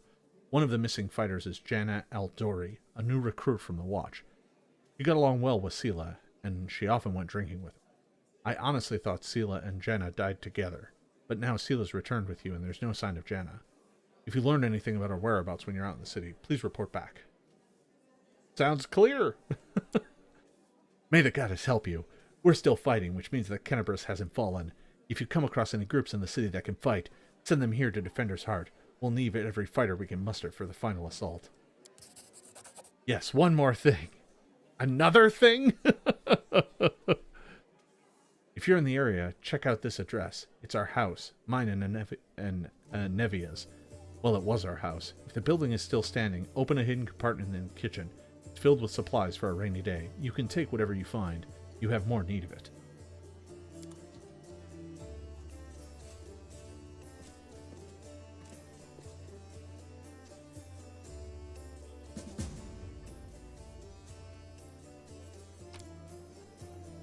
One of the missing fighters is Janna Aldori, a new recruit from the Watch. She got along well with Sela, and she often went drinking with him. I honestly thought Sela and Janna died together, but now Sela's returned with you and there's no sign of Janna. If you learn anything about her whereabouts when you're out in the city, please report back. Sounds clear! May the goddess help you. We're still fighting, which means that Kenabris hasn't fallen. If you come across any groups in the city that can fight, send them here to Defender's Heart. We'll need every fighter we can muster for the final assault. Yes, one more thing. Another thing? If you're in the area, check out this address. It's our house, mine and Nevia's. Well, it was our house. If the building is still standing, open a hidden compartment in the kitchen. It's filled with supplies for a rainy day. You can take whatever you find. You have more need of it.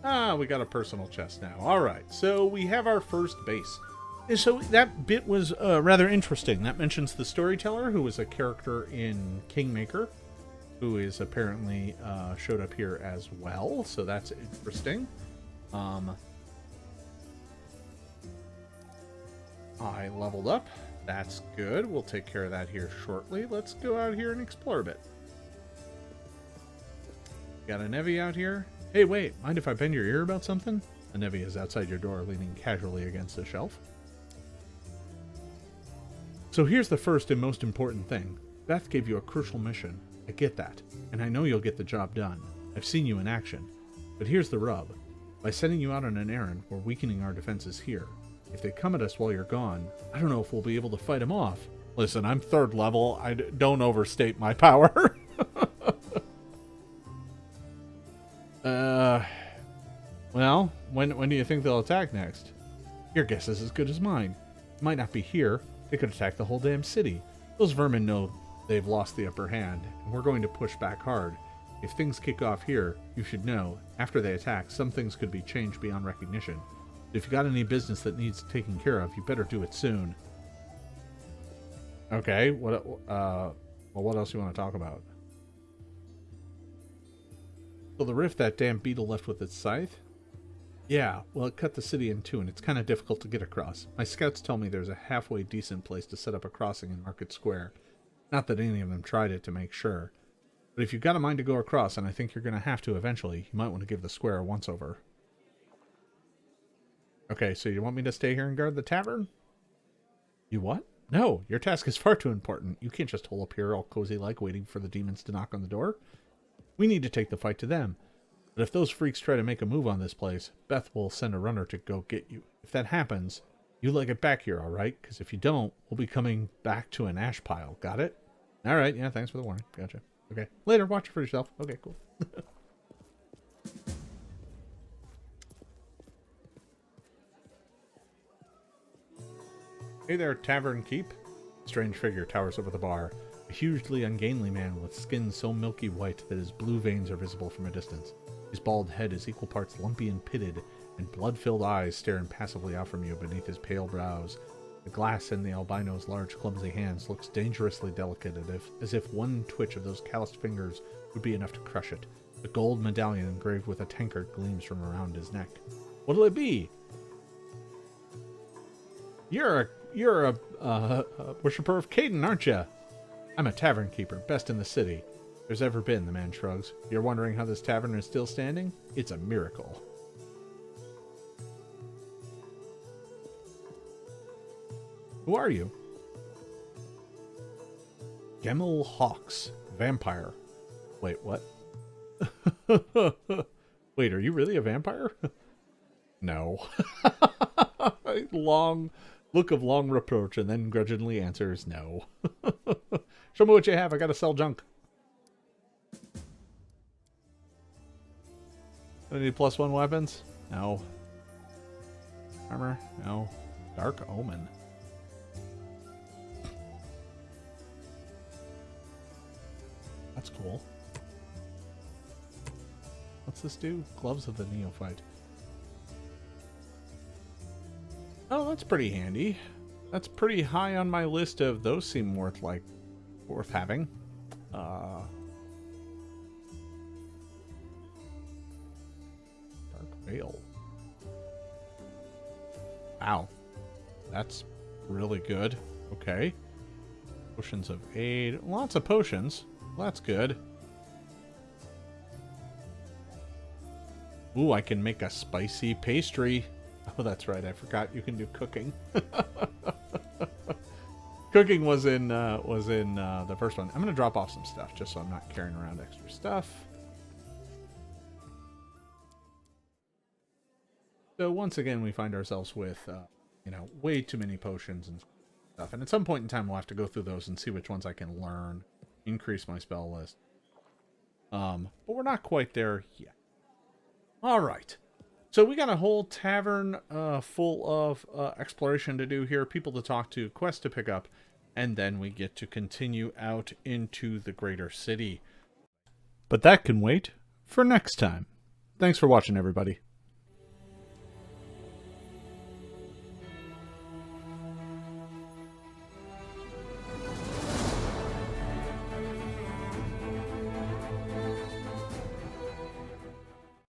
Ah, we got a personal chest now. Alright, so we have our first base. And so that bit was rather interesting. That mentions the storyteller, who was a character in Kingmaker, who is apparently showed up here as well. So that's interesting. I leveled up. That's good. We'll take care of that here shortly. Let's go out here and explore a bit. Got a Nevi out here. Hey, wait, mind if I bend your ear about something? A Nevi is outside your door, leaning casually against a shelf. So here's the first and most important thing. Beth gave you a crucial mission. I get that, and I know you'll get the job done. I've seen you in action. But here's the rub. By sending you out on an errand, we're weakening our defenses here. If they come at us while you're gone, I don't know if we'll be able to fight them off. Listen, I'm 3rd level. I don't overstate my power. Well, when do you think they'll attack next? Your guess is as good as mine. It might not be here. They could attack the whole damn city. Those vermin know they've lost the upper hand, and we're going to push back hard. If things kick off here, you should know, after they attack, some things could be changed beyond recognition. If you got any business that needs taking care of, you better do it soon. Okay, what else do you want to talk about? So the rift that damn beetle left with its scythe? Yeah, well, it cut the city in two, and it's kind of difficult to get across. My scouts tell me there's a halfway decent place to set up a crossing in Market Square. Not that any of them tried it to make sure. But if you've got a mind to go across, and I think you're going to have to eventually, you might want to give the square a once-over. Okay, so you want me to stay here and guard the tavern? You what? No, your task is far too important. You can't just hole up here all cozy-like waiting for the demons to knock on the door. We need to take the fight to them. But if those freaks try to make a move on this place, Beth will send a runner to go get you. If that happens, you leg it back here, alright? Because if you don't, we'll be coming back to an ash pile. Got it? Alright, yeah, thanks for the warning. Gotcha. Okay. Later, watch it for yourself. Okay, cool. Hey there, Tavern Keep. A strange figure towers over the bar. A hugely ungainly man with skin so milky white that his blue veins are visible from a distance. His bald head is equal parts lumpy and pitted, and blood-filled eyes stare impassively out from you beneath his pale brows. The glass in the albino's large, clumsy hands looks dangerously delicate, as if one twitch of those calloused fingers would be enough to crush it. A gold medallion engraved with a tankard gleams from around his neck. What'll it be? You're a worshipper of Caden, aren't you? I'm a tavern keeper, best in the city there's ever been, the man shrugs. You're wondering how this tavern is still standing? It's a miracle. Who are you? Gemel Hawks, vampire. Wait, what? Wait, are you really a vampire? No. Long look of long reproach and then grudgingly answers no. Show me what you have. I gotta sell junk. Any +1 weapons? No. Armor? No. Dark Omen. That's cool. What's this do? Gloves of the Neophyte. Oh, that's pretty handy. That's pretty high on my list of those seem worth having. Dark Veil. Wow. That's really good. Okay. Potions of Aid. Lots of potions. Well, that's good. Ooh, I can make a spicy pastry. Oh, that's right. I forgot you can do cooking. Cooking was in the first one. I'm going to drop off some stuff just so I'm not carrying around extra stuff. So once again, we find ourselves with, way too many potions and stuff. And at some point in time, we'll have to go through those and see which ones I can learn, increase my spell list. But we're not quite there yet. All right. So we got a whole tavern full of exploration to do here, people to talk to, quests to pick up, and then we get to continue out into the greater city. But that can wait for next time. Thanks for watching, everybody.